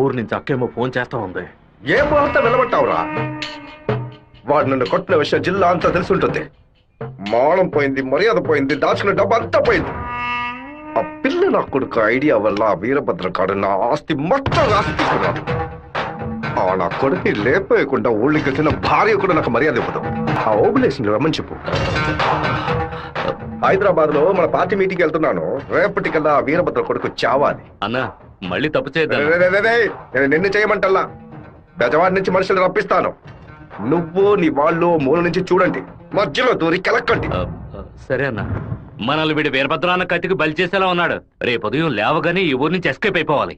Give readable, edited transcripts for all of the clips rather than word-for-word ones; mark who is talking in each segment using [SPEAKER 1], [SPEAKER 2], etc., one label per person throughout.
[SPEAKER 1] ఊరు నుంచి అక్కేమో ఫోన్ చేస్తా ఉంది.
[SPEAKER 2] ఏ ముహూర్తం వెళ్ళబట్టావురా? వాడు నన్ను కొట్టిన విషయం జిల్లా అంతా తెలుసుంటుంది. మానం పోయింది, మర్యాద పోయింది, దాచుకున్న డబ్బు అంతా పోయింది. ఆ పిల్ల నా కొడుకు ఐడియా వల్ల వీరభద్ర కాడు నా ఆస్తి మొత్తం రాసిస్తున్నాడు. ఆ నా కొడుకుని లేపేయకుండా ఊళ్ళకి వచ్చిన భార్య కూడా నాకు మర్యాద ఇవ్వదు. ఆ ఓబులేషన్ రమ్మని చెప్పు. హైదరాబాద్ లో మన పార్టీ మీటింగ్ వెళ్తున్నాను. రేపటికల్లా వీరభద్ర కొడుకు చావాలి.
[SPEAKER 1] అన్నా మళ్ళీ తప్పు చేద్దాం.
[SPEAKER 2] నేను నిన్ను చేయమంటల్లా. బెజవాడి నుంచి మనుషులు రప్పిస్తాను. నువ్వు నీ వాళ్ళు మూల నుంచి చూడండి, మధ్యలో దూరి కెలక్కండి.
[SPEAKER 1] సరే అన్న. మనల్ని వీడి వీరభద్రాన్న కత్తికి బలి చేసేలా ఉన్నాడు. రేపు ఉదయం లేవగానే ఈ ఊరి నుంచి ఎస్కేప్ అయిపోవాలి.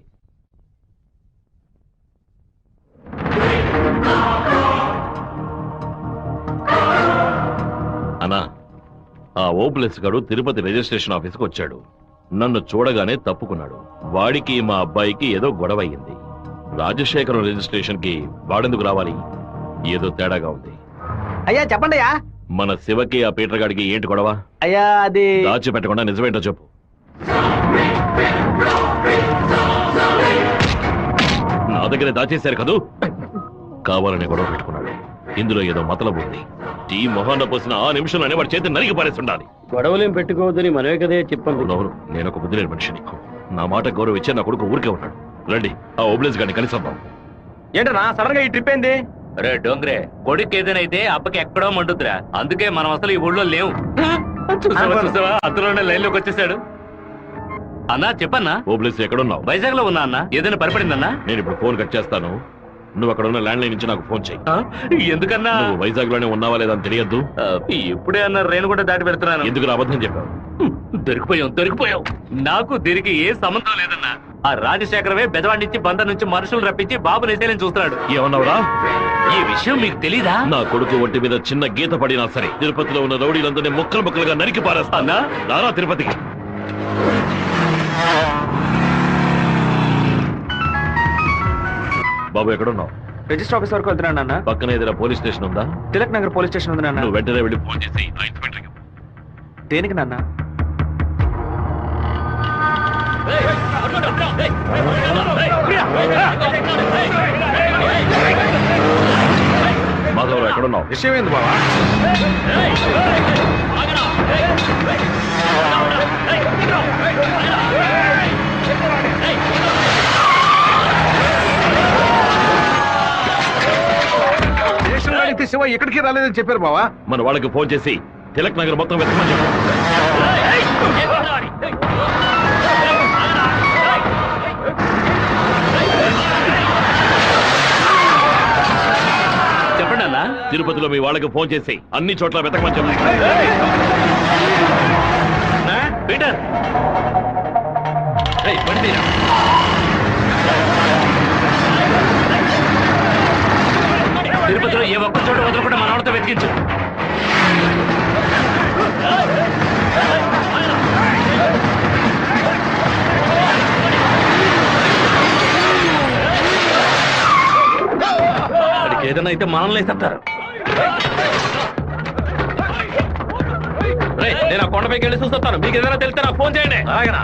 [SPEAKER 3] అన్నా, ఆ ఓప్లెస్ గాడు తిరుపతి రిజిస్ట్రేషన్ ఆఫీస్కి వచ్చాడు. నన్ను చూడగానే తప్పుకున్నాడు. వాడికి మా అబ్బాయికి ఏదో గొడవ అయ్యింది. రాజశేఖరం రిజిస్ట్రేషన్ కి వాడెందుకు రావాలి? ఏదో తేడాగా ఉంది.
[SPEAKER 4] అయ్యా చెప్పండి అయ్యా.
[SPEAKER 3] మన శివకి ఆ పీటర్ గాడికి ఏంటి గొడవ?
[SPEAKER 4] అయ్యా అది
[SPEAKER 3] దాచిపెట్టకుండా నిజమేంటో చెప్పు. నా దగ్గర దాచేశారు కదూ. కావాలని గొడవ పెట్టుకున్నాడు. ఇందులో ఏదో మతలబు ఉంది. టీ మొహాన్న పోసిన ఆ నిమిషంలోనే వాడి చేతి నరికి పారేస్తుండాలి.
[SPEAKER 4] గొడవలేం పెట్టుకోవద్దని మనమే కదే చెప్పండి.
[SPEAKER 3] అవును, నేను ఒక బుద్ధి లేని మనిషిని. నా మాట గౌరవం ఇచ్చే నా కొడుకు ఊరికే ఉంటాడు. రండి, ఆ ఓబ్లేస్ గారిని కలిసొద్దాం.
[SPEAKER 1] ఏంటన్నా సడన్ గా ఈ ట్రిప్ ఏంది? రే డోంగ్రే, కొడుకు ఏదైతే అప్పకి ఎక్కడో మండుద్రా. అందుకే మనం అసలు ఈ ఊళ్ళో లేవు. చూసావా అందులోనే లైన్ లోకి వచ్చేసాడు. అన్నా చెప్పన్నా.
[SPEAKER 3] ఓబ్లేస్ ఎక్కడున్నావు?
[SPEAKER 1] వైజాగ్ లో ఉన్నా అన్న. ఏదైనా పరిపడిందన్నా?
[SPEAKER 3] నేను ఇప్పుడు ఫోన్ కట్ చేస్తాను. నువ్వు అక్కడ ఉన్న ల్యాండ్ లైన్ నుంచి నాకు ఫోన్ చెయ్యి.
[SPEAKER 1] ఎందుకన్నా?
[SPEAKER 3] నువ్వు వైజాగ్ లోనే ఉన్నావా లేదా అని తెలియద్దు.
[SPEAKER 1] ఇప్పుడే అన్న రేణు కూడా దాటి పెడుతున్నాను.
[SPEAKER 3] ఎందుకు అబద్ధం చెప్పావు?
[SPEAKER 1] దొరికిపోయావు. నాకు దీనికి ఏ సంబంధం లేదన్నా. ఆ రాజశేఖరమే బెదవాడి నుంచి బందర్ నుంచి మనుషులు రప్పించి బాబు నిసేలని చూస్తున్నాడు.
[SPEAKER 3] ఏమన్నావురా?
[SPEAKER 1] ఈ విషయం మీకు తెలీదా?
[SPEAKER 3] నా కొడుకు ఒంటి మీద చిన్న గీత పడినా సరే తిరుపతిలో ఉన్న రౌడీలందరినీ ముక్కలు ముక్కలుగా నరికి పారేస్తానా? రారా తిరుపతికి. బాబు ఎక్కడున్నావు?
[SPEAKER 4] రిజిస్టర్ ఆఫీస్ వరకు వెళ్తున్నాను అన్న.
[SPEAKER 3] పక్కన ఏదైనా పోలీస్ స్టేషన్ ఉందా?
[SPEAKER 4] తిలక్ నగర్ పోలీస్ స్టేషన్ ఉంది నాన్న.
[SPEAKER 3] నువ్వు వెంటనే వెళ్ళి ఫోన్ చేసి ఇన్స్పెక్టర్కి.
[SPEAKER 4] దేనికి నాన్న?
[SPEAKER 3] మాధవరావు ఎక్కడున్నావు?
[SPEAKER 2] విషయం ఏంది బావా? శివ ఎక్కడికి రాలేదని చెప్పారు బావా.
[SPEAKER 3] మన వాళ్ళకి ఫోన్ చేసి తిలక్ నగర్ మొత్తం వెతకమని చెప్పు.
[SPEAKER 1] చెప్పండి అన్న.
[SPEAKER 3] తిరుపతిలో మీ వాళ్ళకి ఫోన్ చేసి అన్ని చోట్ల వెతకమని చెప్పు.
[SPEAKER 1] పీటర్ తిరుపతిలో ఏ ఒక్క చోట వదలకుండా మన వాళ్ళతో వెతికించు. వాడికి ఏదైనా అయితే మనల్ని వేసేస్తారు. నేను ఆ కొండపైకి వెళ్ళి చూస్తాను. మీకు ఏదైనా తెలిస్తే నాకు ఫోన్ చేయండి. అలాగేనా?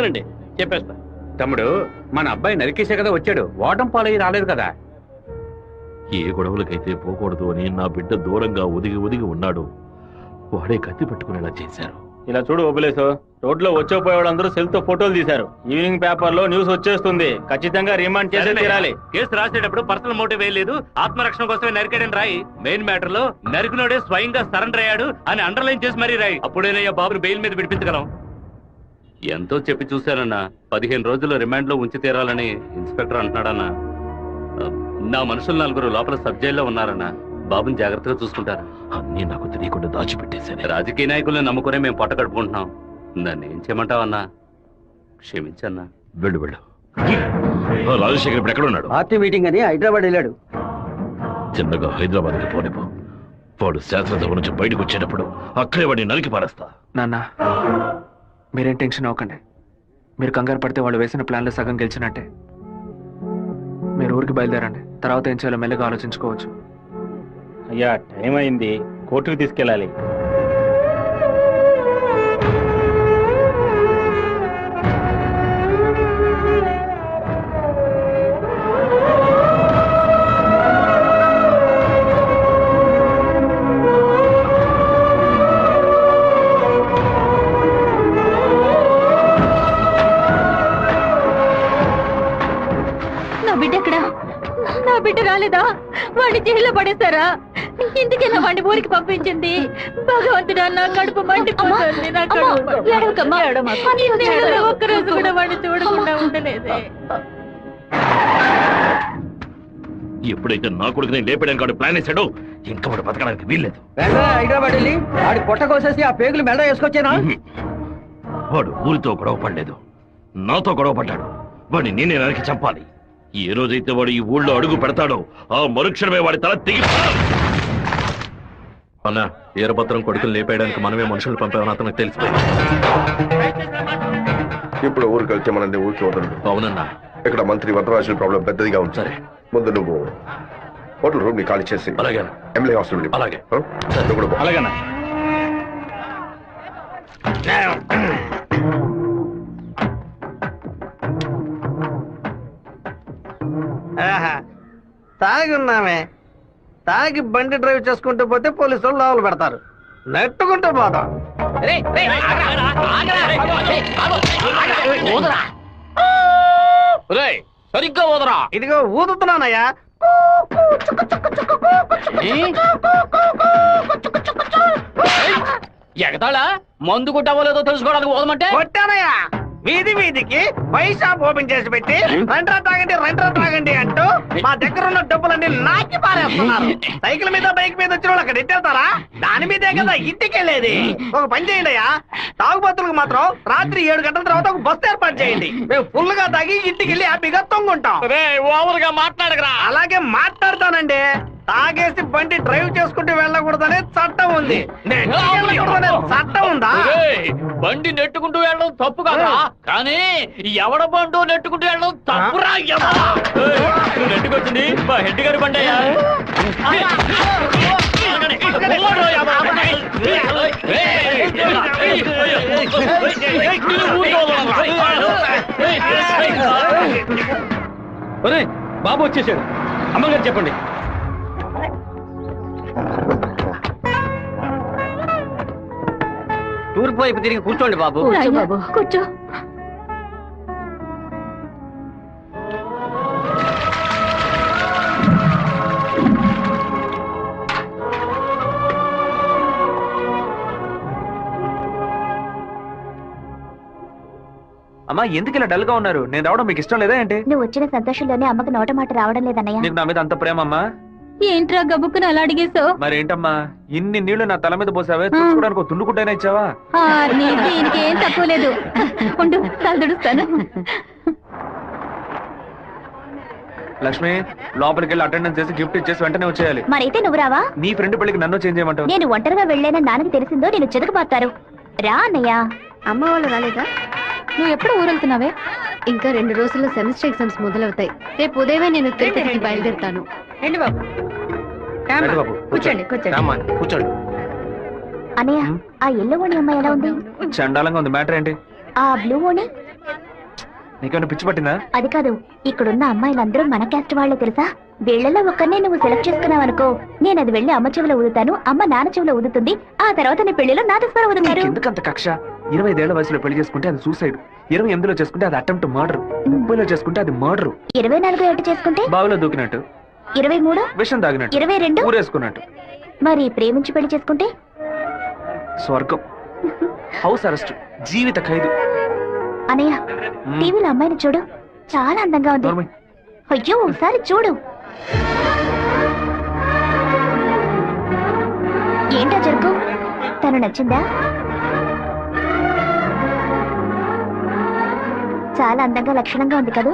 [SPEAKER 4] చెప్తానండి, చెప్పేస్తా.
[SPEAKER 1] తమ్ముడు, మన అబ్బాయి నరికేసే కదా వచ్చాడు, ఓటం పాలయ్యి రాలేదు కదా.
[SPEAKER 3] ఏ గొడవలకైతే పోకూడదు అని నా బిడ్డ దూరంగా ఒదిగి ఒదిగి ఉన్నాడు. వాడే కత్తి పట్టుకునేలా చేశారు.
[SPEAKER 4] ఇలా చూడు ఓబులేసు, రోడ్లో వచ్చేపోయేవాళ్ళందరూ సెల్ తో ఫోటోలు తీశారు. ఈవినింగ్ పేపర్ లో న్యూస్ వచ్చేస్తుంది. ఖచ్చితంగా రిమాండ్ చేసే తీరాలి.
[SPEAKER 1] కేసు రాసేటప్పుడు పర్సనల్ మోటివ్ వేయలేదు, ఆత్మరక్షణ కోసమే నరికాడని రాయి. మెయిన్ మ్యాటర్ లో నరికినోడే స్వయంగా సరెండర్ అయ్యాడు అని అండర్లైన్ చేసి మరీ రాయి. అప్పుడేనయ్యా బాబుని బెయిల్ మీద విడిపించగలం. ఎంతో చెప్పి చూశానన్నా, 15 రోజులు రిమాండ్ లో ఉంచి తీరాలని ఇన్స్పెక్టర్ అంటున్నాడన్నా. నా మనుషులు 4 లోపల సబ్ జైల్లో ఉన్నారన్నా. బాబుని జాగ్రత్తగా చూసుకుంటారు.
[SPEAKER 3] అన్నీ నాకు తెలియకుండా దాచిపెట్టేశాను.
[SPEAKER 1] రాజకీయ నాయకులను నమ్ముకునే మేము పొట్ట కడుపుకుంటున్నాం. నన్ను ఏం చేయమంటావన్నా? క్షమించన్నా.
[SPEAKER 3] వెళ్ళు వెళ్ళు. రాజశేఖర్ ఇప్పుడు ఎక్కడ ఉన్నాడు?
[SPEAKER 5] పార్టీ మీటింగ్ అని హైదరాబాద్ వెళ్ళాడు.
[SPEAKER 3] చిన్నగా హైదరాబాద్కి పోనిపో. వాడు శాస్త్రసభ నుంచి బయటకు వచ్చేటప్పుడు అక్కడే వాడిని నరికి పారేస్తా.
[SPEAKER 4] నాన్న, మీరేం టెన్షన్ అవ్వకండి. మీరు కంగారు పడితే వాళ్ళు వేసిన ప్లాన్లో సగం గెలిచినట్టే. మీరు ఊరికి బయలుదేరండి. తర్వాత ఏం చేయాలో మెల్లగా ఆలోచించుకోవచ్చు. అయ్యా, టైం అయింది, కోర్టుకు తీసుకెళ్ళాలి.
[SPEAKER 6] నా బిడ్డ రాలేదా? వాడిని జైల్లో పడేస్తారా? ఇందుకేనా వాడిని ఊరికి పంపించింది? భగవంతుడా, నా కడుపు మండిపోతుంది. నా ఒక్కరోజు కూడా వాడిని చూడకుండా ఉండలేదే.
[SPEAKER 3] ఎప్పుడైతే నా కొడుకుని లేపడానికి వాడు ప్లాన్ వేశాడో ఇంకా వాడు బతకడానికి వీల్లేదు.
[SPEAKER 5] హైదరాబాద్ వెళ్ళి వాడి పొట్ట కోసేసి ఆ పేగులు మెడ వేసుకొచ్చేనా?
[SPEAKER 3] వాడు ఊరితో గొడవ పడలేదు, నాతో గొడవ పడ్డాడు. వాడిని నేనే నరికి చంపాలి. ఏ రోజైతే వాడు ఈ ఊళ్ళో అడుగు పెడతాడో ఆ మరుక్షణమే వాడి తల తెగి.
[SPEAKER 1] అన్న, ఈరభద్రం కొడుకులు లేపేయడానికి మనమే మనుషులు పంపామని అతనికి తెలిసిపోయింది.
[SPEAKER 2] ఇప్పుడు ఊరికి వెళ్తే మనల్ని ఊరికి వదలడు.
[SPEAKER 1] అవునన్నా.
[SPEAKER 2] ఇక్కడ మంత్రి వరదరాజుల ప్రాబ్లం పెద్దదిగా ఉంది.
[SPEAKER 1] సరే,
[SPEAKER 2] ముందు నువ్వు హోటల్ రూమ్ ని ఖాళీ చేసి
[SPEAKER 1] అలాగే
[SPEAKER 2] ఎమ్మెల్యే హాస్టల్
[SPEAKER 1] అలాగే.
[SPEAKER 2] నువ్వు కూడా పో.
[SPEAKER 4] అలాగేనా?
[SPEAKER 5] తాగి ఉన్నామే, తాగి బండి డ్రైవ్ చేసుకుంటూ పోతే పోలీసు వాళ్ళు లోపల పెడతారు. నెట్టుకుంటూ పోతాం.
[SPEAKER 1] సరిగ్గా వదరా.
[SPEAKER 5] ఇదిగో ఊదుతున్నానయ్యా.
[SPEAKER 1] ఎగతాళా? మందు కొట్టవలేదో తెలుసుకోవడానికి పోదమంటే
[SPEAKER 5] కొట్టానయ్యా. వీధి వీధికి వైన్ షాప్ ఓపెన్ చేసి పెట్టి రెండ్రా తాగండి అంటూ మా దగ్గర ఉన్న డబ్బులన్నీ నాకి పారేస్తున్నారు. సైకిల్ మీద బైక్ మీద వచ్చిన వాళ్ళు అక్కడ ఎట్టేస్తారా? దాని మీదే కదా ఇంటికి వెళ్ళేది. ఒక పని చేయండి అయ్యా, తాగుబోతులకు మాత్రం రాత్రి 7 గంటల తర్వాత ఒక బస్సు ఏర్పాటు చేయండి. మేము ఫుల్ గా తాగి ఇంటికి వెళ్ళి హ్యాపీగా తొంగుంటాం.
[SPEAKER 1] ఓవర్గా మాట్లాడగరా.
[SPEAKER 5] అలాగే మాట్లాడతానండి. తాగేసి బండి డ్రైవ్ చేసుకుంటూ వెళ్ళకూడదనే చట్టం ఉంది. చట్టం ఉందా?
[SPEAKER 1] బండి నెట్టుకుంటూ వెళ్ళడం తప్పు కదా, కానీ ఎవడ బండు నెట్టుకుంటూ వెళ్ళడం తప్పురా. నువ్వు నెట్టుకొచ్చింది మా హెడ్ గారి బండి అయ్యా.
[SPEAKER 4] బాబు వచ్చేసాడు. అమ్మగారు చెప్పండి.
[SPEAKER 5] తూర్పు వైపు తిరిగి కూర్చోండి బాబు.
[SPEAKER 6] బాబు కూర్చో.
[SPEAKER 4] అమ్మా, ఎందుకు ఇలా డల్ గా ఉన్నారు? నేను రావడం మీకు ఇష్టం లేదా ఏంటి?
[SPEAKER 6] నువ్వు వచ్చిన సంతోషంలోనే అమ్మకి నోట మాట రావడం లేదన్నయ్య.
[SPEAKER 4] నీకు నా మీద అంత ప్రేమ అమ్మా?
[SPEAKER 6] ఏంట్రా గబుక్కుని అలా అడిగేసావు?
[SPEAKER 4] మరేంటమ్మా, ఇన్ని నీళ్లు నా తల మీద పోసావే, చూసుకోవడానికి ఒక తుండుకుంటైనా ఇచ్చావా?
[SPEAKER 6] దీనికేం తక్కువ లేదు. ఉండు, తలదుడుస్తాను.
[SPEAKER 4] లక్ష్మి, లోపలికి వెళ్ళి అటెండెన్స్ చేసి గిఫ్ట్ ఇచ్చేసి వెంటనే వచ్చేయాలి.
[SPEAKER 6] మరైతే నువ్వు రావా?
[SPEAKER 4] నీ ఫ్రెండ్ పెళ్లికి నన్ను చేంజ్ చేయమంటావు?
[SPEAKER 6] నేను ఒంటరిగా వెళ్ళానని నాన్నకి తెలిసిందో నేను చెదకుపోతారు. రా అన్నయ్య. అమ్మ వాళ్ళు రాలేదా? నువ్వు ఎప్పుడు ఊరెళ్తున్నావే?
[SPEAKER 7] ఇంకా 2 రోజుల్లో సెమిస్టర్ ఎగ్జామ్స్ మొదలవుతాయి. రేపు ఉదయమే నేను తిరుపతికి బయలుదేరుతాను.
[SPEAKER 6] రండి బాబు.
[SPEAKER 4] రండి బాబు,
[SPEAKER 6] కూర్చోండి.
[SPEAKER 4] కూర్చోండి.
[SPEAKER 6] అన్నయ్య, ఆ ఎల్లో ఓణి అమ్మాయి ఎలా ఉంది?
[SPEAKER 4] చండాలంగా ఉంది. మ్యాటర్ ఏంటి?
[SPEAKER 6] ఆ బ్లూ ఓణి?
[SPEAKER 4] నీకేమైనా పిచ్చి పట్టిందా?
[SPEAKER 8] అది కాదు, ఇక్కడున్న అమ్మాయిలందరూ మన క్యాస్ట్ వాళ్లే తెలుసా? వీళ్ళలో ఒక్కనే నువ్వు సెలెక్ట్ చేసుకున్నావు అనుకో, నేను అది వెళ్ళి అమ్మ చెవిలో ఊదుతాను, అమ్మ నాన్న చెవిలో ఊదుతుంది, ఆ తర్వాత నీ పెళ్లిలో నాదస్వరం ఊదుతారు.
[SPEAKER 4] ఎందుకంత కక్ష? 25 ఏళ్ల వయసులో పెళ్లి చేసుకుంటే అది సూసైడ్, 28లో చేసుకుంటే అది అటెంప్ట్ మర్డర్, 30లో చేసుకుంటే అది మర్డర్,
[SPEAKER 8] 24 ఏట చేసుకుంటే
[SPEAKER 4] బావిలో దూకినట్టు,
[SPEAKER 8] 23
[SPEAKER 4] విషం తాగినట్టు,
[SPEAKER 8] 22
[SPEAKER 4] ఊరేసుకున్నట్టు.
[SPEAKER 8] మరి ప్రేమించి పెళ్లి చేసుకుంటే
[SPEAKER 4] స్వర్గం, హౌస్ అరెస్ట్, జీవిత ఖైదు.
[SPEAKER 8] అనయ్య, టీవీలో అమ్మాయిని చూడు, చాలా అందంగా ఉంది.
[SPEAKER 4] నోర్మై.
[SPEAKER 8] అయ్యో ఒకసారి చూడు. ఏంటా జరుగు? తను నచ్చిందా? చాలా అందంగా లక్షణంగా ఉంది కదా.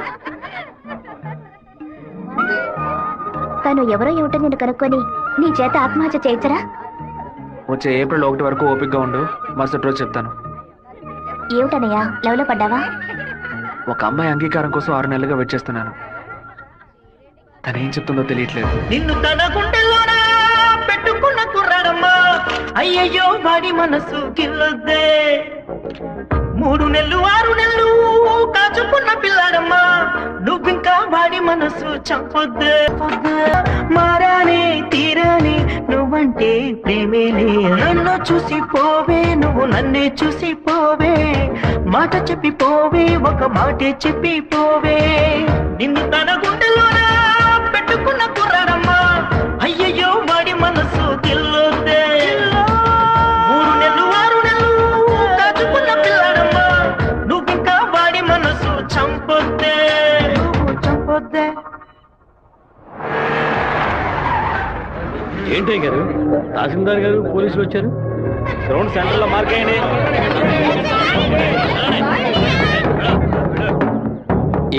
[SPEAKER 8] తను ఎవరో ఏమిటో నేను కనుక్కొని నీ చేత ఆత్మహత్య చేయించరా?
[SPEAKER 4] వచ్చే ఏప్రిల్ 1 వరకు ఓపికగా ఉండు, మరుసటి రోజు చెప్తాను.
[SPEAKER 8] ఏమిటనయ్యా, లవ్లో పడ్డావా?
[SPEAKER 4] ఒక అమ్మాయి అంగీకారం కోసం 6 నెలలుగా వెయిట్ చేస్తున్నాను. తనేం చెప్తుందో తెలియట్లేదు.
[SPEAKER 5] నిన్ను తన గుండెల్లోనా పెట్టుకున్న కుర్రాడమ్మా, అయ్యయ్యో వాడి మనసు గిల్లొద్దే. 3 నెలలు 6 నెలలు కాచుకున్న పిల్లాడమ్మా, నువ్వింకా వాడి మనసు చంపొద్దే. మారానే తీరానే నువ్వంటే ప్రేమేలే, నన్ను చూసి పోవే, నువ్వు నన్నే చూసి పోవే, మాట చెప్పి పోవే, ఒక మాటే చెప్పి పోవే. నిన్ను తన గుండెల్లోనా పెట్టుకున్న కుర్రాడమ్మా, అయ్యయ్యో వాడి మనసు గిల్లొద్దే. 3 నెలలు 6 నెలలు కాచుకున్న పిల్లాడమ్మా, నువ్వింకా వాడి మనసు చంపొద్దే, నువ్వు చంపొద్దే.
[SPEAKER 1] ఏంటి గారు, తహసీల్దార్ గారు పోలీసులు వచ్చారు. గ్రౌండ్ సెంటర్ లో మార్క్ అయ్యండి.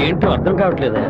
[SPEAKER 1] ఏంటో అర్థం కావట్లేదా?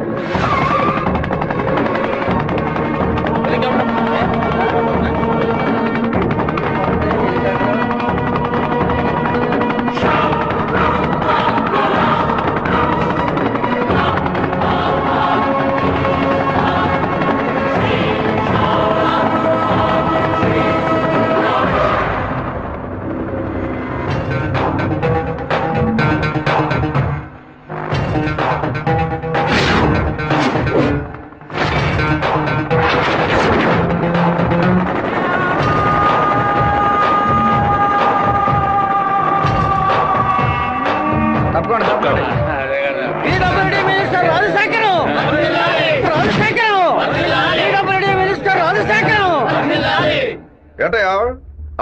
[SPEAKER 2] ఏంటయ్యా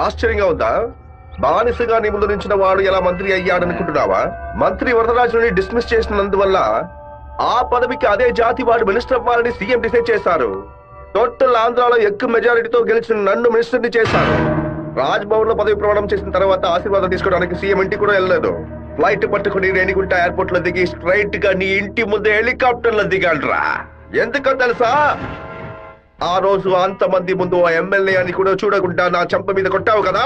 [SPEAKER 2] ఆశ్చర్యంగా ఉందా? బానిసగా నీ ముందు నించిన వాడు ఎలా మంత్రి అయ్యాడనుకుంటున్నావా? మంత్రి వరదరాజుని డిస్మిస్ చేసినందువల్ల ఆ పదవికి అదే జాతి వాడు మినిస్టర్ అవ్వాలని సీఎం డిసైడ్ చేశారు. టోటల్ ఆంధ్రాలో ఎక్కువ మెజారిటీతో గెలిచిన నన్ను మినిస్టర్ని చేశారు. రాజ్భవన్ లో పదవి ప్రమాణం చేసిన తర్వాత ఆశీర్వాదం తీసుకోవడానికి సీఎం ఇంటికి కూడా వెళ్ళలేదు. ఫ్లైట్ పట్టుకుని రేణిగుంట ఎయిర్పోర్ట్ లో దిగి స్ట్రైట్ గా నీ ఇంటి ముందే హెలికాప్టర్ లో దిగాడ్రా. ఎందుకో తెలుసా? ఆ రోజు అంతమంది ముందు ఆ ఎమ్మెల్యే అని కూడా చూడకుండా నా చెంప మీద కొట్టావు కదా,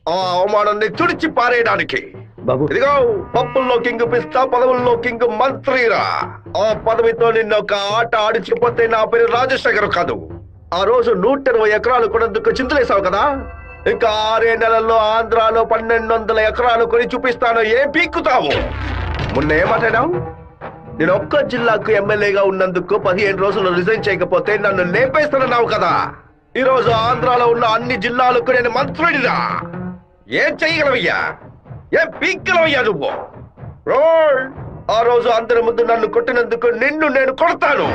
[SPEAKER 2] ఆ అవమానాన్ని తుడిచి పారేయడానికి. ఇదిగో పప్పుల్లో కింగ్ పిస్తా, పదవుల్లో కింగ్ మంత్రిరా. ఆ పదవితో నిన్న ఒక ఆట ఆడించకపోతే నా పేరు రాజశేఖర్ కాదు. ఆ రోజు 120 ఎకరాలు కొనేందుకు చింతలేసావు కదా, ఇంకా 6 నెలల్లో ఆంధ్రాలో 1200 ఎకరాలు కొని చూపిస్తాను. ఏం పీక్కుతావు? మొన్న ఏమాటాడావు? నేను ఒక్క జిల్లాకు ఎమ్మెల్యేగా ఉన్నందుకు 15 రోజులు రిజైన్ చేయకపోతే నన్ను లేపేస్తానన్నావు కదా. ఈ రోజు ఆంధ్రాలో ఉన్న అన్ని జిల్లాలకు నేను మంత్రుడినా. ఏం చెయ్యగలవయ్యా? ఏం పీక్కలవయ్యా నువ్వు? ఆ రోజు అందరి ముందు నన్ను కొట్టినందుకు నిన్ను నేను కొడతాను.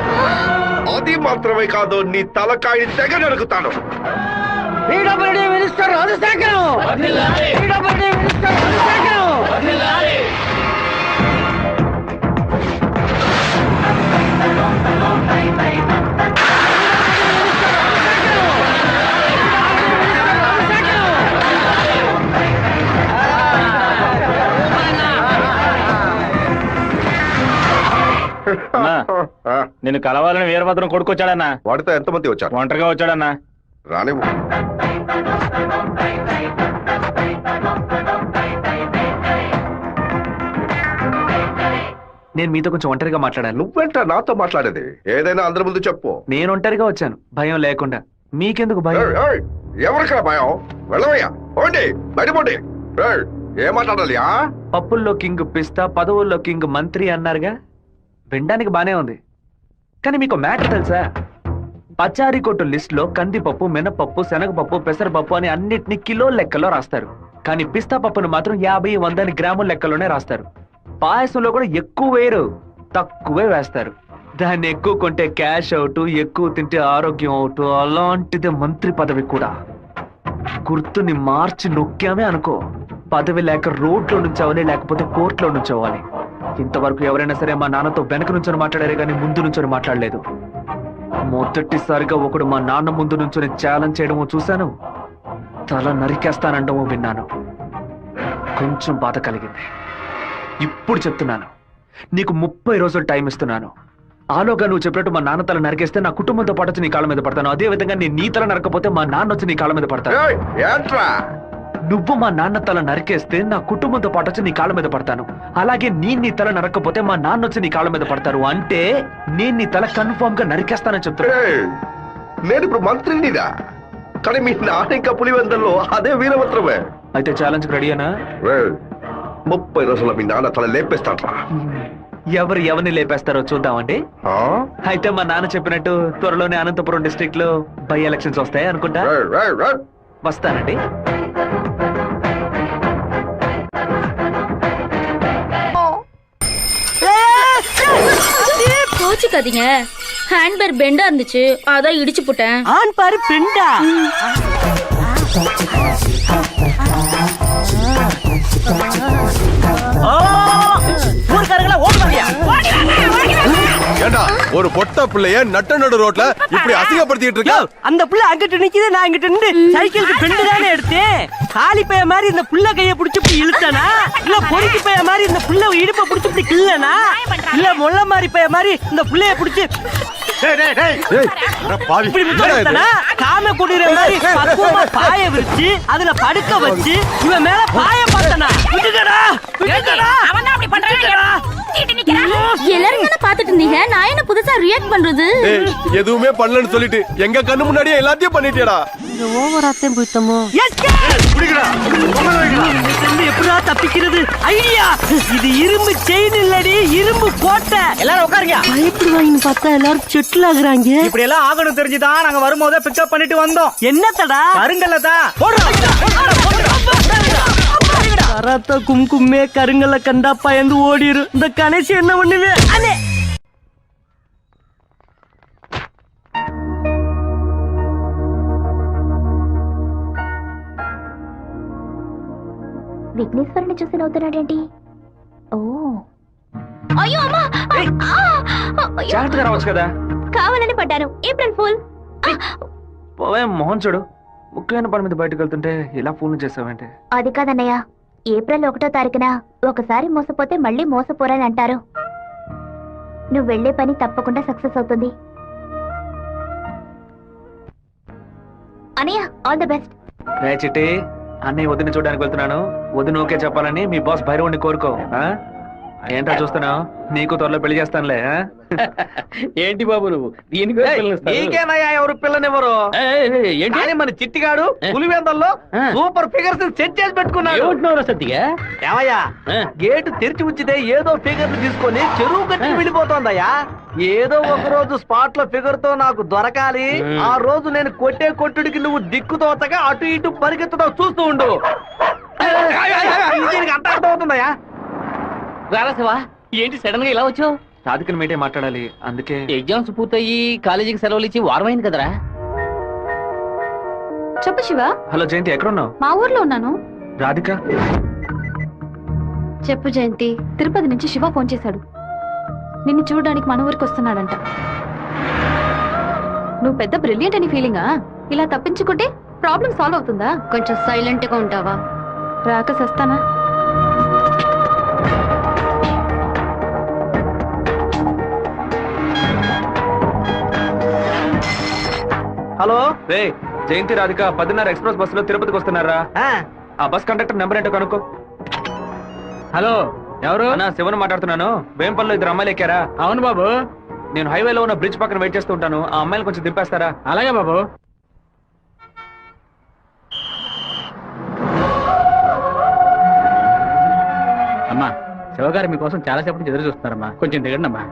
[SPEAKER 2] అది మాత్రమే కాదు, నీ తలకాయని తెగ నరుకుతాను.
[SPEAKER 5] Minister Rajasekharam, minister Rajasekharam.
[SPEAKER 1] నేను కలవాలని వీరభద్రం కొడుకొచ్చాడన్నా.
[SPEAKER 2] వాడితో ఎంతమంది వచ్చారు?
[SPEAKER 1] ఒంటరిగా వచ్చాడన్నా.
[SPEAKER 2] రానివ్వు.
[SPEAKER 4] నేను మీతో కొంచెం ఒంటరిగా మాట్లాడాను.
[SPEAKER 2] నువ్వేంట నాతో మాట్లాడేది? ఏదైనా అందరి ముందు చెప్పు.
[SPEAKER 4] నేను ఒంటరిగా వచ్చాను, భయం లేకుండా. మీకెందుకు భయం?
[SPEAKER 2] ఎవరికరా భయం? వెళ్ళవయ్యా, పోండి, బయటపోండి. ఏం మాట్లాడాలి?
[SPEAKER 4] పప్పుల్లో కింగ్ పిస్తా, పదవుల్లో కింగ్ మంత్రి అన్నారుగా. వినడానికి బానే ఉంది, కానీ మీకు మ్యాటర్ తెలుసా? పచారీ కొట్టు లిస్ట్ లో కందిపప్పు, మినపప్పు, శనగపప్పు, పెసరపప్పు అని అన్నిటిని కిలో లెక్కలో రాస్తారు. కానీ పిస్తా పప్పును మాత్రం 50-100 గ్రాముల లెక్కలోనే రాస్తారు. పాయసంలో కూడా ఎక్కువ వేయరు, తక్కువే వేస్తారు. దాన్ని ఎక్కువ కొంటే క్యాష్ అవుట్, ఎక్కువ తింటే ఆరోగ్యం అవుట్. అలాంటిదే మంత్రి పదవి కూడా. గుర్తుని మార్చి నొక్కామే అనుకో, పదవి లేక రోడ్లో నుంచోవాలి, లేకపోతే కోర్టులో నుంచోవాలి. ఇంతవరకు ఎవరైనా సరే మా నాన్నతో వెనక నుంచొని మాట్లాడారే కానీ ముందు నుంచొని మాట్లాడలేదు. మొదటిసారిగా ఒకడు మా నాన్న ముందు నుంచొని ఛాలెంజ్ చేయడమో చూశాను, తల నరికేస్తానండమో విన్నాను. కొంచెం బాధ కలిగింది. ఇప్పుడు చెప్తున్నాను, నీకు 30 రోజులు టైం ఇస్తున్నాను. ఆలోగా నువ్వు చెప్పినట్టు మా నాన్న తల నరికేస్తే నా కుటుంబంతో పాటు వచ్చి నీ కాళ్ళ మీద పడతాను. అదే విధంగా నీ తల నరకపోతే మా నాన్న వచ్చి నీ కాళ్ళ మీద పడతాను. నువ్వు మా నాన్న తల నరికేస్తే నా కుటుంబంతో పాటు వచ్చి నీ కాళ్ళ మీద పడతాను. అలాగే నీ తల నరకపోతే మా నాన్న వచ్చి నీ కాళ్ళ మీద పడతారు. అంటే నేను నీ తల కన్ఫర్మ్ గా నరికేస్తానని చెప్తాను.
[SPEAKER 2] నేను ఇప్పుడు మంత్రినిదా, కానీ మీ నాన్న ఇంకా పులివెందల్లో అదే వీరభద్రమే.
[SPEAKER 4] అయితే ఛాలెంజ్ రెడీనా?
[SPEAKER 2] 30 రోజుల మీ నాన్న తల లేపేస్తాడ్రా.
[SPEAKER 4] ఎవరిని లేపేస్తారో చూద్దామండి. అయితే మా నాన్న చెప్పినట్టు త్వరలోనే అనంతపురం డిస్ట్రిక్ట్ లో బై ఎలక్షన్స్ వస్తాయి అనుకుంటా. వస్తానండి.
[SPEAKER 6] கோச்சுக்காதீங்க, ஹேண்ட் பேர் பெண்டா இருந்துச்சு, அதான் இடிச்சு போட்டேன்.
[SPEAKER 5] ஆன் பாரு பெண்டா. ஊர்க்காரங்களா ஓடுவாங்க.
[SPEAKER 9] ஏண்டா ஒரு பொட்ட பிள்ளைய நட்ட நடு ரோட்ல இப்படி அசிங்கப்படுத்திட்டு இருக்க?
[SPEAKER 5] அந்த புள்ள அங்கிட்டு நிக்குது, நான் இங்கிட்டு நின்று சைக்கிளுக்கு பெண்டு தானே எடுத்தேன். காலி பைய மாதிரி இந்த புள்ள கைய புடிச்சு இப்படி இழுத்தனா, இல்ல பொறுக்கி பைய மாதிரி இந்த புள்ள இடுப்ப புடிச்சு இப்படி கிள்ளனா, இல்ல முள்ள மாதிரி பைய மாதிரி இந்த புள்ளைய புடிச்சு காம குடிற மாதிரி பக்குவமா பாய விரிச்சு அதுல படுக்க வச்சு இவன் மேல பாய பார்த்தனா. விட்டுடா விட்டுடா, அவன் அப்படி பண்றானே.
[SPEAKER 6] எல்லாரும் என்ன பாத்துட்டு இருந்தீங்க, நான் என்ன புதுசா ரியாக்ட் பண்றது?
[SPEAKER 9] எதுவுமே பண்ணலன்னு சொல்லிட்டு எங்க கண்ணு முன்னாடியே எல்லாத்தையும் பண்ணிட்டியடா.
[SPEAKER 5] இந்த ஓவராத்தையும் போய்த்தமோ. எப்படா தப்பிக்கிறது? ஐடியா, இது இரும்பு செயின் இல்லடி, இரும்பு கோட்டை. எல்லாரும் உட்காருங்க. பயப்படுவாங்கன்னு பார்த்தா எல்லாரும் செட்டில் ஆகுறாங்க. இப்படி எல்லாம் ஆகணும் தெரிஞ்சுதான் நாங்க வரும்போதே பிக்கப் பண்ணிட்டு வந்தோம். என்னத்தடா? கருங்கல்லதா. கராத்தா கும்கும்மே கருங்கல்ல கண்டா பயந்து ஓடிரு. இந்த கணேசி என்ன பண்ணுவே?
[SPEAKER 8] విఘ్నేశ్వరుని చూసి నవ్వుతున్నాడేంటి? ఓ
[SPEAKER 6] అయ్యో అమ్మా,
[SPEAKER 4] జాగ్రత్తగా రావచ్చు కదా.
[SPEAKER 8] కావాలని పడ్డాను. April full.
[SPEAKER 4] పోవే మోహన్ చూడు, ముఖ్యమైన పని మీద బయటకు వెళ్తుంటే ఇలా ఫోన్ చేసావంటే.
[SPEAKER 8] అది కాదన్నయ్య, ఏప్రిల్ 1వ తారీఖున ఒకసారి మోసపోతే మళ్ళీ మోసపోరని అంటారు. నువ్వు వెళ్లే పని తప్పకుండా సక్సెస్ అవుతుంది. అన్నయ్య, ఆల్ ది బెస్ట్.
[SPEAKER 4] రే చిట్టి, అన్నయ్య వదిన చూడడానికి వెళ్తున్నాను. వదిన ఓకే చెప్పాలని మీ బాస్ భైరవుని కోరుకో. ఏంటో చూస్తున్నావు, నీకు త్వరలో పెళ్లి చేస్తానులే.
[SPEAKER 1] ఏంటి బాబు నువ్వు
[SPEAKER 5] నీకేనయ్యా ఎవరు పిల్లనివ్వరు? ఏంటి మన చిట్టిగాడు పులివెందల్లో సూపర్ ఫిగర్స్ సెట్ చేసి పెట్టుకున్నాడు.
[SPEAKER 1] సత్తిగా
[SPEAKER 5] ఏమయ్యా, గేటు తెరిచి ఉంచితే ఏదో ఫిగర్ తీసుకొని చెరువు కట్టి వెళ్ళిపోతోందయ్యా. ఏదో ఒక రోజు స్పాట్ లో ఫిగర్ తో నాకు దొరకాలి. ఆ రోజు నేను కొట్టే కొట్టుడికి నువ్వు దిక్కుతోతగా అటు ఇటు పరిగెత్తుతో చూస్తూ ఉండు. దీనికి అంత అర్థం అవుతుందయ్యా.
[SPEAKER 1] రారాశివా, ఏంటి సడన్ గా ఇలా వచ్చావు?
[SPEAKER 4] రాధికని మీటే మాట్లాడాలి, అందుకే.
[SPEAKER 1] ఎగ్జామ్స్ పూర్తయి కాలేజీకి సెలవులు ఇచ్చి వారమైంది కదరా.
[SPEAKER 6] చెప్పు శివ.
[SPEAKER 4] హలో జయంతి, ఎక్కడున్నావు?
[SPEAKER 6] మా ఊర్లో ఉన్నాను.
[SPEAKER 4] రాధిక?
[SPEAKER 6] చెప్పు జయంతి. తిరుపతి నుంచి శివ ఫోన్ చేశాడు. నిన్ను చూడడానికి మన ఊరికి వస్తున్నాడంట. నువ్వు పెద్ద బ్రిలియంట్ అని ఫీలింగా? ఇలా తప్పించుకుంటే ప్రాబ్లం సాల్వ్ అవుతుందా? కొంచెం సైలెంట్ గా ఉంటావా? రాక సస్తానా?
[SPEAKER 4] హలో రే, జయంతి రాధిక 10:30 ఎక్స్ప్రెస్ బస్సులో తిరుపతికి వస్తున్నారా? ఆ బస్ కండక్టర్ నెంబర్ ఏంటో కనుక్కో.
[SPEAKER 1] హలో, ఎవరు?
[SPEAKER 4] అన్నా, శివన్ మాట్లాడుతున్నాను. వేంపల్లో 2 అమ్మాయిలు ఎక్కారా?
[SPEAKER 1] అవును బాబు.
[SPEAKER 4] నేను హైవేలో ఉన్న బ్రిడ్జ్ పక్కన వెయిట్ చేస్తూ ఉంటాను. ఆ అమ్మాయిలు కొంచెం దింపేస్తారా?
[SPEAKER 1] అలాగే బాబు.
[SPEAKER 5] షో గారు మీకోసం చాలాసేపు నుంచి ఎదురు చూస్తున్నారమ్మా, కొంచెం దిగండి అమ్మా.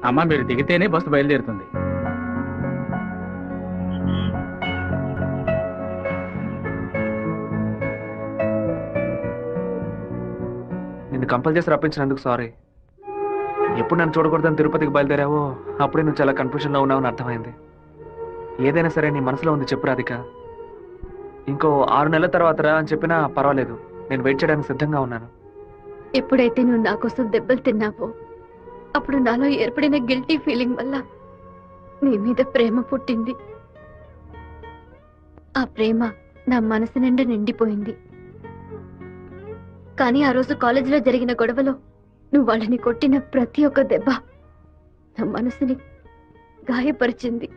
[SPEAKER 5] అమ్మా మీరు దిగితేనే బస్సు బయలుదేరుతుంది.
[SPEAKER 4] నిన్ను కంపల్ చేసి రప్పించినందుకు సారీ. ఎప్పుడు నన్ను చూడకూడదని తిరుపతికి బయలుదేరావో అప్పుడే నువ్వు చాలా కన్ఫ్యూజన్లో ఉన్నావని అర్థమైంది. ఏదైనా సరే నీ మనసులో ఉంది చెప్పు రాధిక. ఇంకో 6 నెలల తర్వాత రా అని చెప్పినా పర్వాలేదు, నేను వెయిట్ చేయడానికి సిద్ధంగా ఉన్నాను.
[SPEAKER 7] ఎప్పుడైతే నువ్వు నా కోసం దెబ్బలు తిన్నావో అప్పుడు నాలో ఏర్పడిన గిల్టీ ఫీలింగ్ వల్ల నీ మీద ప్రేమ పుట్టింది. ఆ ప్రేమ నా మనసు నిండా నిండిపోయింది. కానీ ఆ రోజు కాలేజీలో జరిగిన గొడవలో నువ్వు వాళ్ళని కొట్టిన ప్రతి ఒక్క దెబ్బ నా మనసుని గాయపరిచింది.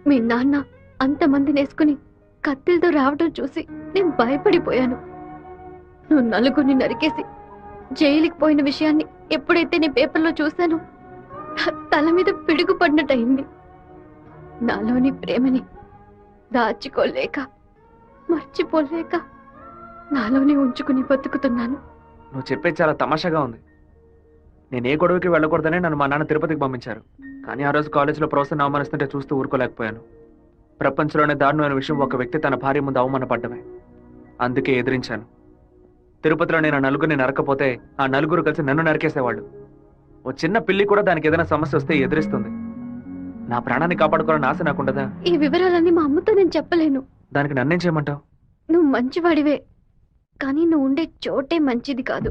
[SPEAKER 7] మీ నాన్న అంతమందిని వేసుకుని కత్తిలతో రావడం చూసి నేను భయపడిపోయాను. నువ్వు నలుగురిని నరికేసి జైలుకి పోయిన విషయాన్ని ఎప్పుడైతే నేను పేపర్లో చూశానో నా తల మీద పిడుగు పడినట్టయింది. నాలోని ప్రేమని దాచుకోలేక మర్చిపోలేక నాలోనే ఉంచుకుని బతుకుతున్నాను.
[SPEAKER 4] నువ్వు చెప్పేది చాలా తమాషాగా ఉంది. నేను ఏ గొడవకి వెళ్ళకూడదనే నన్ను మా నాన్న తిరుపతికి పంపించారు. కానీ ఆ రోజు కాలేజీలో ప్రొఫెసర్ని అవమానిస్తుంటే చూస్తూ ఊరుకోలేకపోయాను. ప్రపంచంలోనే దారుణమైన విషయం ఒక వ్యక్తి తన భార్య ముందు అవమానపడ్డమే. అందుకే ఎదిరించాను. తిరుపతిలో నేను ఆ నలుగురిని నరకపోతే ఆ నలుగురు కలిసి నన్ను నరికేసేవాళ్ళు. ఓ చిన్న పిల్లి కూడా దానికి ఏదైనా సమస్య వస్తే ఎదిరిస్తుంది. నా ప్రాణాన్ని కాపాడుకోవాలని ఆశ నాకుండదా?
[SPEAKER 7] ఈ వివరాలన్నీ మా అమ్మతో నేను చెప్పలేను.
[SPEAKER 4] దానికి నన్నేం చేయమంటావు?
[SPEAKER 7] నువ్వు మంచివాడివే, కానీ నువ్వు ఉండే చోటే మంచిది కాదు.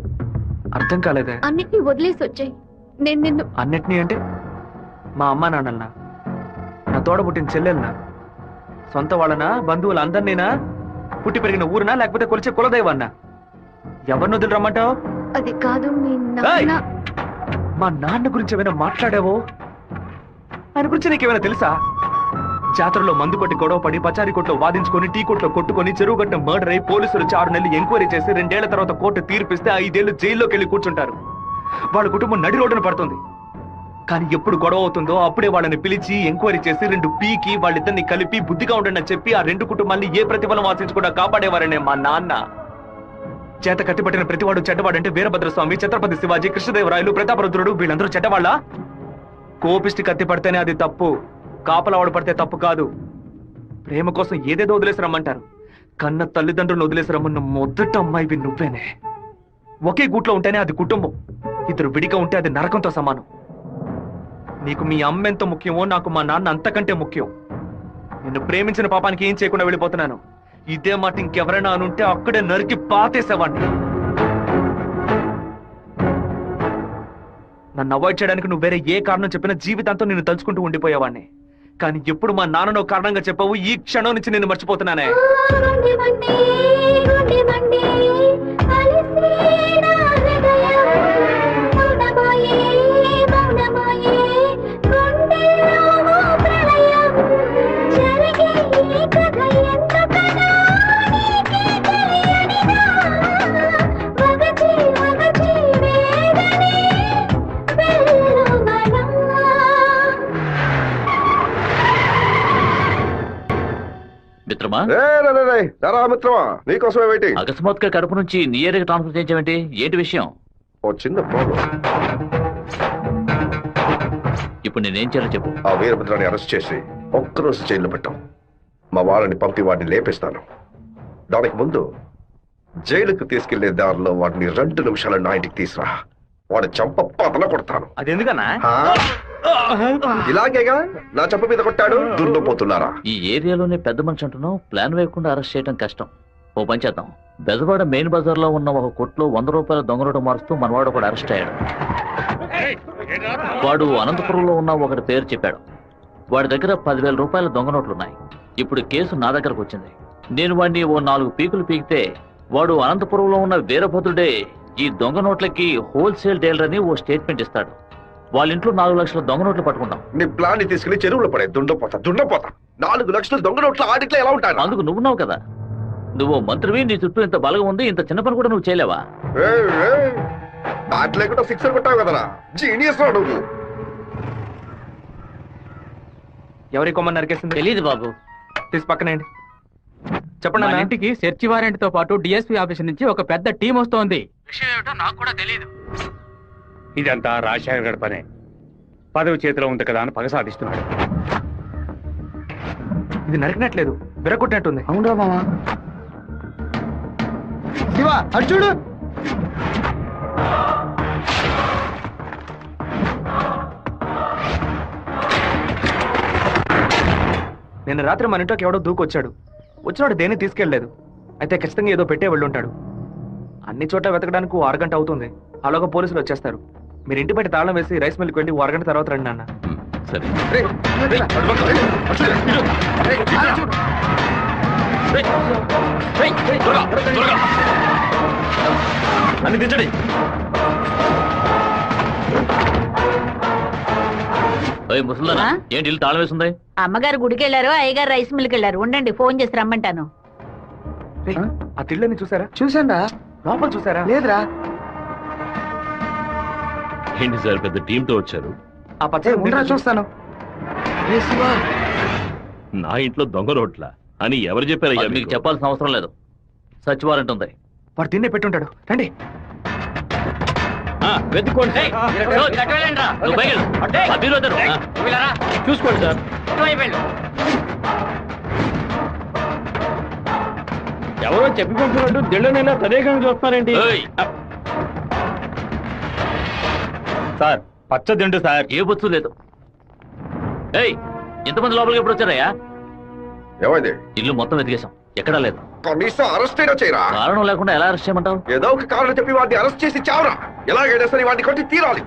[SPEAKER 4] అర్థం కాలేదే.
[SPEAKER 7] అన్నిటినీ వదిలేసి వచ్చాయి. నేను నిన్ను
[SPEAKER 4] అన్నిటినీ అంటే మా అమ్మా నాన్నలనా, నా తోడ పుట్టిన చెల్లెలనా, సొంత వాళ్ళనా, బంధువులందరినీనా, పుట్టి పెరిగిన ఊరునా, లేకపోతే కొలిచే కులదైవన్నా? ఎవరిని వదిలి రమ్మంటావు?
[SPEAKER 7] అది కాదు మీ నాన్న.
[SPEAKER 4] మా నాన్న గురించి ఏమైనా మాట్లాడావో? ఆయన గురించి నీకేమైనా తెలుసా? జాతరలో మందు కొట్టి గొడవ పడి పచారీ కొట్లో వాదించుకొని టీ కొట్లో కొట్టుకొని చెరువు గట్టిన మర్డర్ అయి పోలీసులు 6 నెలలు ఎంక్వైరీ చేసి 2 ఏళ్ల తర్వాత కోర్టు తీర్పిస్తే 5 ఏళ్లు జైల్లోకి వెళ్ళి కూర్చుంటారు. వాళ్ళ కుటుంబం నడి రోడ్డున పడుతుంది. కానీ ఎప్పుడు గొడవ అవుతుందో అప్పుడే వాళ్ళని పిలిచి ఎంక్వైరీ చేసి 2 పీకి వాళ్ళిద్దరిని కలిపి బుద్ధిగా ఉండండి అని చెప్పి ఆ 2 కుటుంబాన్ని ఏ ప్రతిఫలం ఆశించకుండా కాపాడేవారనే మా నాన్న. చేత కట్టిపట్టిన ప్రతివాడు చెడ్డవాడంటే వీరభద్రస్వామి, ఛత్రపతి శివాజీ, కృష్ణదేవరాయలు, ప్రతాపరుద్రుడు వీళ్ళందరూ చెడ్డవాళ్ళ? కోపిష్టి కత్తి పడితేనే అది తప్పు, కాపలావాడు పడితే తప్పు కాదు. ప్రేమ కోసం ఏదేదో వదిలేసి రమ్మంటారు. కన్న తల్లిదండ్రులను వదిలేసి రమ్మన్న మొదట అమ్మాయివి నువ్వేనే. ఒకే గూట్లో ఉంటేనే అది కుటుంబం, 2 విడిగా ఉంటే అది నరకంతో సమానం. నీకు మీ అమ్మ ఎంత ముఖ్యమో నాకు మా నాన్న అంతకంటే ముఖ్యం. నిన్ను ప్రేమించిన పాపానికి ఏం చేయకుండా వెళ్ళిపోతున్నాను. ఇదే మాట ఇంకెవరైనా అనుంటే అక్కడే నరికి పాతేసేవాడిని. నన్ను అవాయిడ్ చేయడానికి నువ్వు వేరే ఏ కారణం చెప్పినా జీవితాంతం నిన్ను తలుచుకుంటూ ఉండిపోయేవాడిని. కానీ ఎప్పుడు మా నాన్ననో కారణంగా చెప్పావు, ఈ క్షణం నుంచి నేను మర్చిపోతున్నానే.
[SPEAKER 1] మిత్రమా,
[SPEAKER 2] మిత్రమా, నీకోసమే వెయిటింగ్.
[SPEAKER 1] అకస్మాత్తుగా కడుపు నుంచి నీ ఏరియాకి ట్రాన్స్ఫర్ చేయించావేంటి? ఏంటి విషయం?
[SPEAKER 2] ఓ చిన్న ప్రాబ్లం.
[SPEAKER 1] ఇప్పుడు నేనేం చేయాలో చెప్పు.
[SPEAKER 2] ఆ వీరభద్రాన్ని అరెస్ట్ చేసి ఒక్కరోజు జైల్లో పెట్టాం. మా వాళ్ళని పంపి వాడిని లేపేస్తాను. దానికి ముందు జైలుకు తీసుకెళ్లే దారిలో వాడిని 2 నిమిషాల నా ఇంటికి తీసురా. వాడు చంప పతల కొడతాను.
[SPEAKER 4] అది ఎందుకన్నా?
[SPEAKER 2] ఇలాగేగా నా చంప మీద కొట్టాడు. దున్నపోతున్నారా?
[SPEAKER 1] ఈ ఏరియాలోనే పెద్ద మనిషి అంటున్నావు, ప్లాన్ వేయకుండా అరెస్ట్ చేయడం కష్టం. ఓ పని చేద్దాం. బెజవాడ మెయిన్ బజార్ లో ఉన్న ఒక కొట్లో 100 రూపాయల దొంగ నోటు మారుస్తూ మనవాడు కూడా అరెస్ట్ అయ్యాడు. వాడు అనంతపురంలో ఉన్న ఒకటి పేరు చెప్పాడు. వాడి దగ్గర 10,000 రూపాయల దొంగ నోట్లున్నాయి. ఇప్పుడు కేసు నా దగ్గరకు వచ్చింది. నేను వాడిని ఓ 4 పీకులు పీకితే వాడు అనంతపురంలో ఉన్న వీరభద్రుడే ఈ దొంగ నోట్లకి హోల్సేల్ డీలర్ అని ఓ స్టేట్మెంట్ ఇస్తాడు. వాళ్ళ ఇంట్లో 4 లక్షల దొంగ నోట్లు పట్టుకుంటాం.
[SPEAKER 2] నీ ప్లాన్ ని తీసుకెళ్లి చెరువులో పడే. దుండపోతా 4 లక్షల దొంగ నోట్ల ఆడిట్లో ఎలా ఉంటాడు?
[SPEAKER 1] అందుకు నువ్వున్నావు కదా, నువ్వు మంత్రివి, నీ చుట్టూ ఇంత బలగం ఉంది, ఇంత చిన్న పని కూడా నువ్వు చేయలేవా?
[SPEAKER 2] బ్యాట్ లేకుండా సిక్సర్ కొట్టావు కదరా, జీనియస్ రా నువ్వు.
[SPEAKER 4] ఎవరి కొమ్మని నరికేసింది?
[SPEAKER 1] తెలియదు బాబు.
[SPEAKER 4] తీసి పక్కనేయండి. చెప్పండి
[SPEAKER 10] మన
[SPEAKER 4] అన్న.
[SPEAKER 10] ఇంటికి సెర్చ్ వారెంట్ తో పాటు డిఎస్పీ ఆఫీస్ నుంచి ఒక పెద్ద టీం వస్తోంది. విషయం ఏమిటో నాకు కూడా తెలియదు.
[SPEAKER 11] ఇదంతా రాజశేఖర్ గడి పనే. పదవి చేతిలో ఉంది కదా అని పగ సాధిస్తున్నాడు.
[SPEAKER 4] ఇది నరికినట్లేదు, విరగొట్టినట్టుంది.
[SPEAKER 5] అవునరా మామా. శివ అటు చూడు.
[SPEAKER 4] నిన్న రాత్రి మన ఇంట్లోకి ఎవడో దూకొచ్చాడు. వచ్చినాడు దేన్ని తీసుకెళ్లలేదు. అయితే ఖచ్చితంగా ఏదో పెట్టే వెళ్ళి ఉంటాడు. అన్ని చోట్ల వెతకడానికి ఓ అరగంట అవుతుంది. అలాగా పోలీసులు వచ్చేస్తారు. మీరు ఇంటి బయట తాళం వేసి రైస్ మిల్కి వెళ్ళి ఓ అరగంట తర్వాత రండి నాన్న.
[SPEAKER 3] సరే
[SPEAKER 4] అన్ని దించండి.
[SPEAKER 1] ముసల్దానా ఏంటి ఇల్లు తాళం వేసింది?
[SPEAKER 6] అమ్మగారు గుడికి వెళ్ళారు, అయ్యగారు రైస్ మిల్కి వెళ్ళారు. ఉండండి, ఫోన్ చేసి రమ్మంటాను.
[SPEAKER 4] ఆ తిళ్ళని చూసారా?
[SPEAKER 5] చూసాండా?
[SPEAKER 4] లోపల చూసారా?
[SPEAKER 5] లేదురా.
[SPEAKER 3] ఏంటి సార్ పెద్ద టీంతో వచ్చారు?
[SPEAKER 4] ఆ పచ్చ
[SPEAKER 5] ఉండరా చూస్తాను.
[SPEAKER 3] నా ఇంట్లో దొంగ రోట్ల అని ఎవరు చెప్పారయ్యా
[SPEAKER 1] అది మీకు చెప్పాల్సిన అవసరం లేదు. సర్చ్ వారెంట్ ఉంది.
[SPEAKER 4] వాడు తిన్నే పెట్టుంటాడు. రండి.
[SPEAKER 1] వెతుక్కోండి.
[SPEAKER 10] చూసుకోండి సార్. ఎవరో చెప్పి పంపినట్టు దిళ్ళనైనా తదేకంగా చూస్తున్నారేంటి?
[SPEAKER 11] సార్ పచ్చ దిండు సార్.
[SPEAKER 1] ఏ బొచ్చు లేదు. ఏయ్, ఎంతమంది లోపలికి ఎప్పుడు వచ్చారయ్యా?
[SPEAKER 2] ఏమైంది?
[SPEAKER 1] ఇల్లు మొత్తం వెతికేశాం, ఎక్కడా లేదు.
[SPEAKER 2] కనీసం అరెస్ట్ అయినా చేయరా?
[SPEAKER 1] కారణం లేకుండా ఎలా అరెస్ట్ చేయమంటావు?
[SPEAKER 2] ఏదో ఒక కారణం చెప్పి వాడిని అరెస్ట్ చేసి చావరా. ఎలాగైనా సరే వాడిని కొట్టి తీరాలి.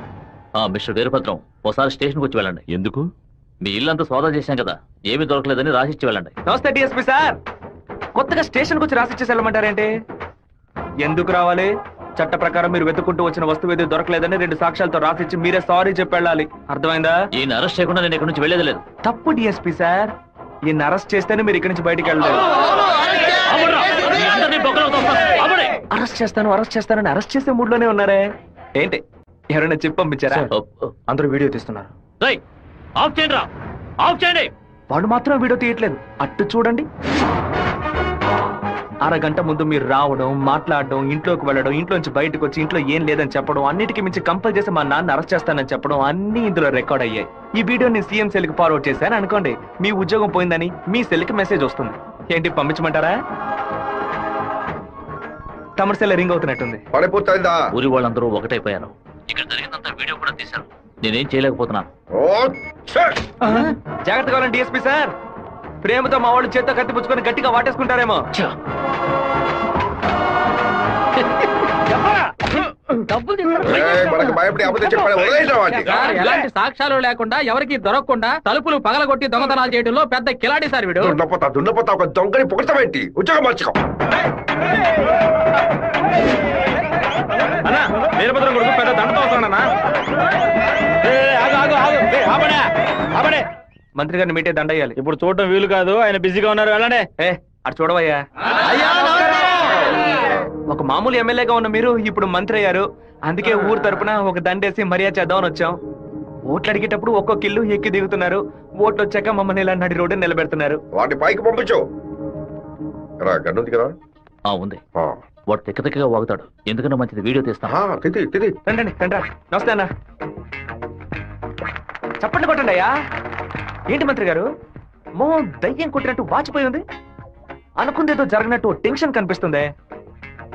[SPEAKER 1] మిస్టర్ వీరభద్రం, ఒకసారి స్టేషన్కి వచ్చి వెళ్ళండి.
[SPEAKER 3] ఎందుకు?
[SPEAKER 1] మీ ఇల్లంతా సోదా చేశాం కదా, ఏమీ దొరకలేదని రాసిచ్చి వెళ్ళండి.
[SPEAKER 4] నమస్తే డిఎస్పీ సార్. కొత్తగా స్టేషన్ వచ్చి రాసిచ్చేసి వెళ్ళమంటారేంటి? ఎందుకు రావాలి? చట్ట ప్రకారం మీరు వెతుక్కుంటూ వచ్చిన వస్తువు ఏది దొరకలేదని 2 సాక్ష్యాలతో రాసిచ్చి మీరే సారీ చెప్పి వెళ్ళాలి. అర్థమైందా?
[SPEAKER 1] ఈయన అరెస్ట్ చేయకుండా నేను ఇక్కడ నుంచి వెళ్ళేది లేదు.
[SPEAKER 4] తప్పు డిఎస్పీ సార్. ఈయన అరెస్ట్ చేస్తేనే మీరు ఇక్కడి నుంచి బయటికి వెళ్ళలేదు. అరెస్ట్ చేస్తానని అరెస్ట్ చేసే మూడ్ లోనే ఉన్నారే ఏంటి? ఎవరైనా చెప్పి పంపించారా? అందరూ వీడియో తీస్తున్నారు.
[SPEAKER 1] ఆఫ్ చేయండి రా, ఆఫ్ చేయండి.
[SPEAKER 4] వాడు మాత్రం వీడియో తీయట్లేదు. అట్టు చూడండి. అరగంట ముందు మీరు రావడం, మాట్లాడడం, ఇంట్లోకి వెళ్ళడం, ఇంట్లోంచి బయటకు వచ్చి ఇంట్లో ఏం లేదని చెప్పడం, అన్నిటికీ మించి కంపల్ చేసి మా నాన్న అరెస్ట్ చేస్తానని చెప్పడం అన్ని ఇందులో రికార్డ్ అయ్యాయి. ఈ వీడియో నేను సీఎం సెల్ కి ఫార్వర్డ్ చేశాను అనుకోండి, మీ ఉద్యోగం పోయిందని మీ సెల్ కి మెసేజ్ వస్తుంది. ఏంటి, పంపించమంటారా? తమరి సెల్ రింగ్ అవుతున్నట్టుంది.
[SPEAKER 2] పడిపోతుందా?
[SPEAKER 1] ఊరి వాళ్ళందరూ ఒకటైపోయారు. ఇక్కడ జరిగిందంతా వీడియో కూడా తీశారు. నేనేం చేయలేకపోతున్నాను.
[SPEAKER 4] జాగ్రత్త కావాలండి డిఎస్పీ సార్. ప్రేమతో మా వాళ్ళు చేత్తో కత్తి పుచ్చుకొని గట్టిగా వాటేసుకుంటారేమో.
[SPEAKER 2] మనకు భయపడి అబద్ధం చెప్పాడు. వదిలేసాం వాడిని.
[SPEAKER 10] ఎలాంటి సాక్ష్యాలు లేకుండా ఎవరికి దొరకకుండా తలుపులు పగలగొట్టి దొంగతనాలు చేయడంలో పెద్ద కిలాడి సార్ వీడు.
[SPEAKER 2] దున్నపోతా ఒక దొంగని పొగడతామేంటి? ఉద్యోగం మార్చుకో.
[SPEAKER 11] అన్నా వీరభద్రం కొడుకు పెద్ద దండతో వస్తాడన్నా.
[SPEAKER 4] మంత్రి గారిని మీటే దండయ్యాలి.
[SPEAKER 11] ఇప్పుడు చూడటం వీలు కాదు, ఆయన బిజీగా ఉన్నారు. వెళ్ళండి.
[SPEAKER 4] అటు చూడవయ్యా. ఒక మామూలు ఎమ్మెల్యేగా ఉన్న మీరు ఇప్పుడు మంత్రి అయ్యారు. అందుకే ఊరు తరపున ఒక దండేసి మర్యాద చేద్దామని వచ్చాం. ఓట్లు అడిగేటప్పుడు ఒక్కొక్క ఇల్లు ఎక్కి దిగుతున్నారు. ఓట్లు వచ్చాక మమ్మల్ని ఇలా నడి రోడ్డు నిలబెడుతున్నారు.
[SPEAKER 2] వాటిని పైకి పంపించు. గన్నుంది కదా?
[SPEAKER 1] ఉంది. వాడు తిక్కగా వాగుతాడు. ఎందుకన్నా మంచిది వీడియో తీస్తాను.
[SPEAKER 4] రండి రండి. నమస్తే అన్న. చప్పట్లు కొట్టండి అయ్యా. ఏంటి మంత్రి గారు, మో దయ్యం కొట్టినట్టు వాచిపోయి ఉంది. అనుకుందేదో జరగనట్టు టెన్షన్ కనిపిస్తుంది.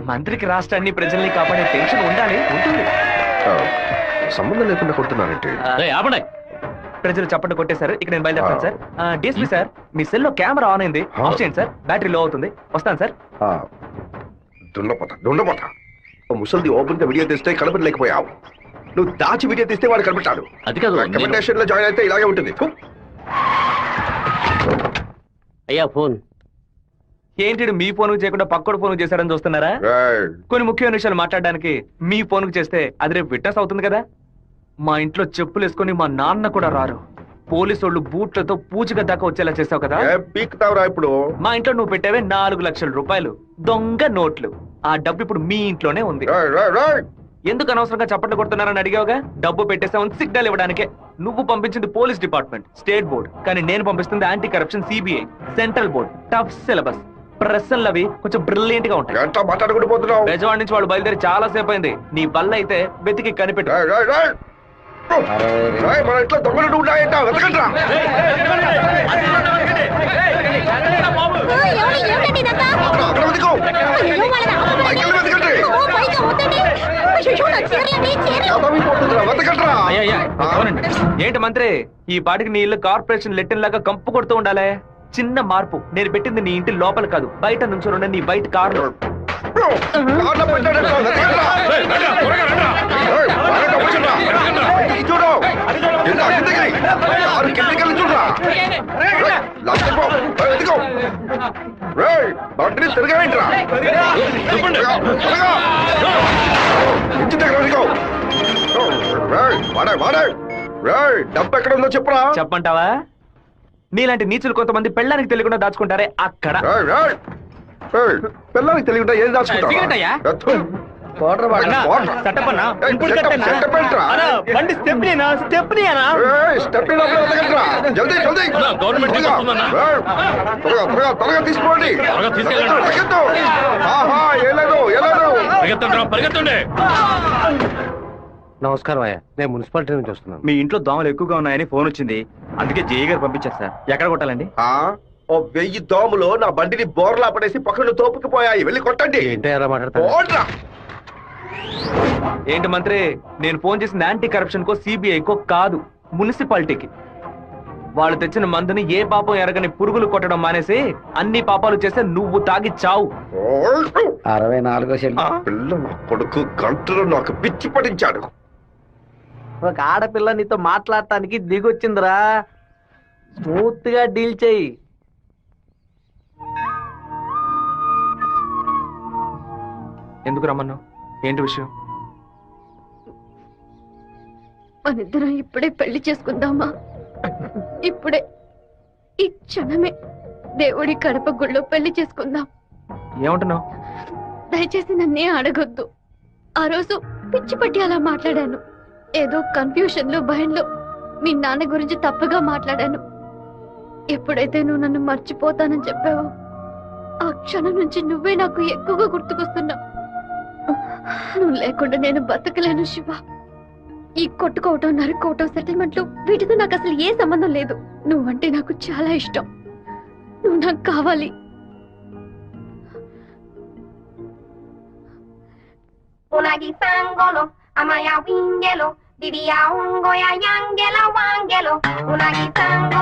[SPEAKER 4] మంత్రికి రాష్ట్రాన్ని ప్రజల్ని కాపాడే టెన్షన్ ఉండాలి, ఉంటుంది.
[SPEAKER 2] సంబంధం లేకుండా కొడుతున్నారంటే
[SPEAKER 4] ప్రజలు చప్పట్లు కొట్టేశారు. ఇక నేను బయలుదేరుతాను సార్. డిఎస్పీ సార్, మీ సెల్ లో కెమెరా ఆన్ అయింది. ఆఫ్ చేయండి సార్, బ్యాటరీ లో అవుతుంది. వస్తాను సార్.
[SPEAKER 2] దున్నపోతా ముసలిది ఓపెన్ గా వీడియో తీస్తే కనపడలేకపోయావు. నువ్వు దాచి వీడియో తీస్తే వాడు కనపడతాడు.
[SPEAKER 1] అది కాదు,
[SPEAKER 2] రికమెండేషన్ లో జాయిన్ అయితే ఇలాగే ఉంటుంది.
[SPEAKER 1] అయ్యా ఫోన్
[SPEAKER 4] ఏంటి, మీ ఫోన్ చేయకుండా పక్కడు ఫోన్ చేశారని చూస్తున్నారా? కొన్ని ముఖ్యమైన విషయాలు మాట్లాడడానికి మీ ఫోన్ చేస్తే అది రేపు విట్నెస్ అవుతుంది కదా. మా ఇంట్లో చెప్పులు వేసుకొని మా నాన్న కూడా రారు. పోలీసు వాళ్ళు బూట్లతో పూజగా దాకా వచ్చేలా చేసావు కదా.
[SPEAKER 2] ఇప్పుడు
[SPEAKER 4] మా ఇంట్లో నువ్వు పెట్టావే 4 లక్షల రూపాయలు దొంగ నోట్లు. ఆ డబ్బు ఇప్పుడు మీ ఇంట్లోనే ఉంది. ఎందుకు అనవసరంగా చప్పట్లు కొడుతున్నారని అడిగావుగా. డబ్బు పెట్టేసామని సిగ్నల్ ఇవ్వడానికే. నువ్వు పంపించింది పోలీస్ డిపార్ట్మెంట్, స్టేట్ బోర్డ్, కానీ నేను పంపిస్తుంది anti corruption, CBI, central board. Tough syllabus. ప్రశ్నలు అవి కొంచెం బ్రిలియంట్ గా ఉంటాయి.
[SPEAKER 2] ఎంత మాట్లాడుకుంటూ పోతున్నావు?
[SPEAKER 4] బెజవాడ నుంచి వాళ్ళు బయలుదేరి చాలా సేపు అయింది. నీ బల్ల అయితే వెతికి కనిపెట్టు.
[SPEAKER 2] మన ఇంట్లో దొంగలు ఉన్నాయంట, వెతకండ్రా. అక్కడ వెతుకో. పైకెళ్ళి వెతకండి. చదవిపోతుందిరా, వెతకండ్రా.
[SPEAKER 4] ఏంటి మంత్రి, ఈ పాటికి నీ ఇల్లు కార్పొరేషన్ లెట్టిన్ లాగా కంపు కొడుతూ ఉండాలి. చిన్న మార్పు, నేను పెట్టింది నీ ఇంటి లోపల కాదు, బయట నుంచి నీ బయట కారు.
[SPEAKER 2] తిరగేంట్రా డబ్బు ఎక్కడ ఉందో చెప్పరా?
[SPEAKER 4] చెప్పంటావా? నీలాంటి నీచులు కొంతమంది పెళ్ళానికి తెలియకుండా దాచుకుంటారే అక్కడ.
[SPEAKER 2] పిల్లలకి తెలియకుండా ఏం దాచుకుంటా? తీసుకోండి.
[SPEAKER 5] నమస్కారం అయ్యా, నేను మున్సిపాలిటీ నుంచి వస్తున్నాను.
[SPEAKER 4] మీ ఇంట్లో దోమలు ఎక్కువగా ఉన్నాయని ఫోన్ వచ్చింది, అందుకే జేఈ గారు పంపించారు సార్. ఎక్కడ కొట్టాలండి?
[SPEAKER 2] ఓ 1000 దోమలు నా బండిని బోర్లా పడేసి పక్కన తోపుకుపోయాయి, వెళ్ళి కొట్టండి.
[SPEAKER 5] ఏంటో ఎలా మాట్లాడతా?
[SPEAKER 4] ఏంటి మంత్రి, నేను ఫోన్ చేసింది యాంటీ కరప్షన్ కో సిబిఐకో కాదు, మున్సిపాలిటీకి. వాళ్ళు తెచ్చిన మందుని ఏ పాపం ఎరగని పురుగులు కొట్టడం మానేసి అన్ని పాపాలు చేస్తే నువ్వు తాగి చావు.
[SPEAKER 5] 64
[SPEAKER 2] పిల్ల నా కొడుకు గంటలో నాకు పిచ్చి పడించాడు.
[SPEAKER 5] ఒక ఆడపిల్ల నీతో మాట్లాడటానికి దిగొచ్చిందిరా, స్మూత్ గా డీల్ చెయ్యి.
[SPEAKER 4] ఎందుకు రమ్మన్నావు? ఏంటి విషయం?
[SPEAKER 7] మనిద్దరం ఇప్పుడే పెళ్లి చేసుకుందామా? ఇప్పుడే, ఈ క్షణమే దేవుడి కడప గుళ్ళో పెళ్లి చేసుకుందాం.
[SPEAKER 4] ఏమంటున్నావు?
[SPEAKER 7] దయచేసి నన్నే అడగొద్దు. ఆ రోజు పిచ్చి పట్టి అలా మాట్లాడాను. ఏదో కన్ఫ్యూషన్ లో భయంలో మీ నాన్న గురించి తప్పుగా మాట్లాడాను. ఎప్పుడైతే నువ్వు నన్ను మర్చిపోతానని చెప్పావో ఆ క్షణం నుంచి నువ్వే నాకు ఎక్కువగా గుర్తుకొస్తున్నావు. నువ్వు లేకుండా నేను బతకలేను శివ. ఈ కొట్టుకోవటం, నరుకోవటం, సెటిల్మెంట్లు వీటితో నాకు అసలు ఏ సంబంధం లేదు. నువ్వంటే నాకు చాలా ఇష్టం. నువ్వు నాకు కావాలి.
[SPEAKER 12] Unagi sangolo, amaya wingelo, divia ungoya yangela wangelo, unagi sangolo.